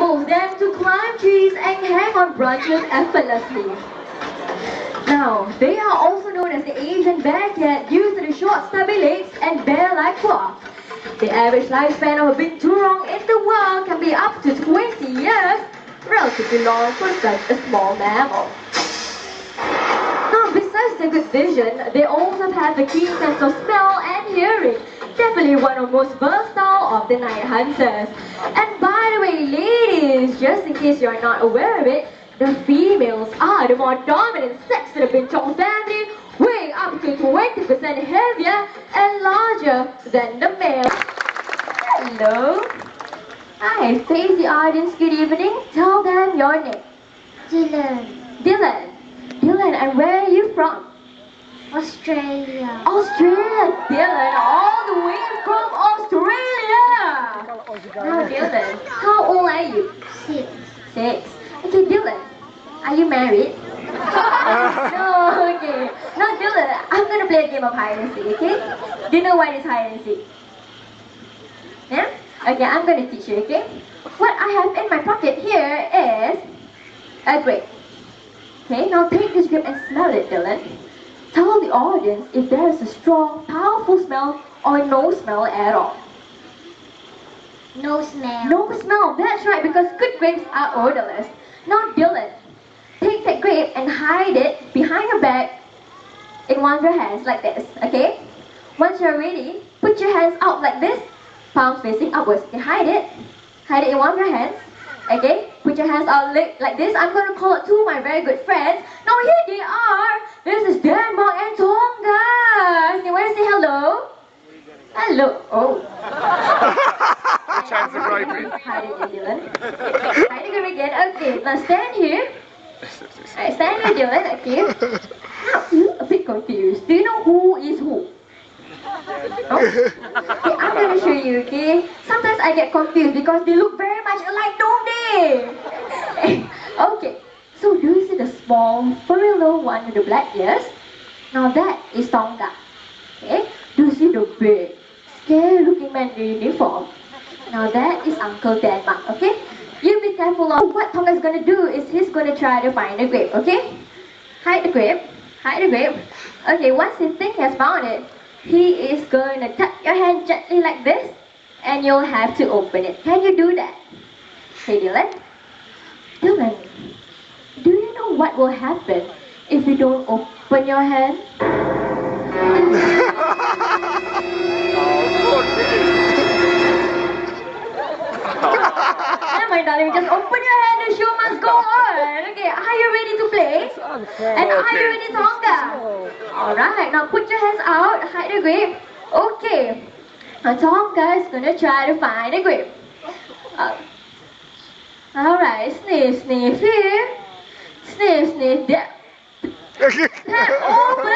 enables them to climb trees and hang on branches effortlessly. Now, they are also known as the Asian bearcat due to the short stubby legs and bear-like claws. The average lifespan of a binturong in the wild can be up to 20 years, relatively long for such a small mammal. Now, besides their good vision, they also have a keen sense of smell and hearing. Definitely one of the most versatile of the night hunters. And by the way, ladies, just in case you're not aware of it, the females are the more dominant sex in the binturong family, weighing up to 20% heavier and larger than the male. Hello. Hi, face the audience, good evening. Tell them your name. Dylan, Dylan. Dylan, and where are you from? Australia. Australia. Dylan, all the way from Australia. Now, Dylan, how old are you? 6. 6. Okay, Dylan, are you married? No, okay. Now, Dylan, I'm gonna play a game of hide and seek, okay? Do you know what is hide and seek? Yeah? Okay, I'm gonna teach you, okay? What I have in my pocket here is a grape. Okay, now take this grape and smell it, Dylan. Tell the audience if there is a strong, powerful smell or no smell at all. No smell. No smell, that's right, because good grapes are odorless. Now, Dylan, take that grape and hide it behind your back in one of your hands like this, okay? Once you're ready, put your hands out like this, palms facing upwards. Okay, hide it in one of your hands, okay? Put your hands out like this. I'm going to call it two of my very good friends. Now, here they are. This is Denmark and Tonga. Okay, want to say hello? Hello. Oh. Chance of raping. Hide it again, Dylan. Hide it again. Okay, now stand here. Alright, stand here, Dylan. Okay. Now, you're a bit confused. Do you know who is who? No? Okay, I'm gonna show you, okay? Sometimes I get confused because they look very much alike, don't they? Okay, so do you see the small, furry little one with the black ears? Now that is Tonga. Okay? Do you see the big, scary looking man in uniform? Now that is Uncle Denmark, okay? You be careful of what Tonga is gonna do is he's gonna try to find the grape, okay? Hide the grape. Hide the grape. Okay, once he thinks he has found it, he is going to tap your hand gently like this, and you'll have to open it. Can you do that? Hey, Dylan. Dylan, do you know what will happen if you don't open your hand? Never mind, darling. Just open your hand. The show must go on. Okay, are you ready to play? And are you ready, Tonga? Alright, now put your hands out. Hide the grape. Okay. Now Tonga is gonna try to find the grape. Alright, sniff, sniff here. Sniff, sniff there. Open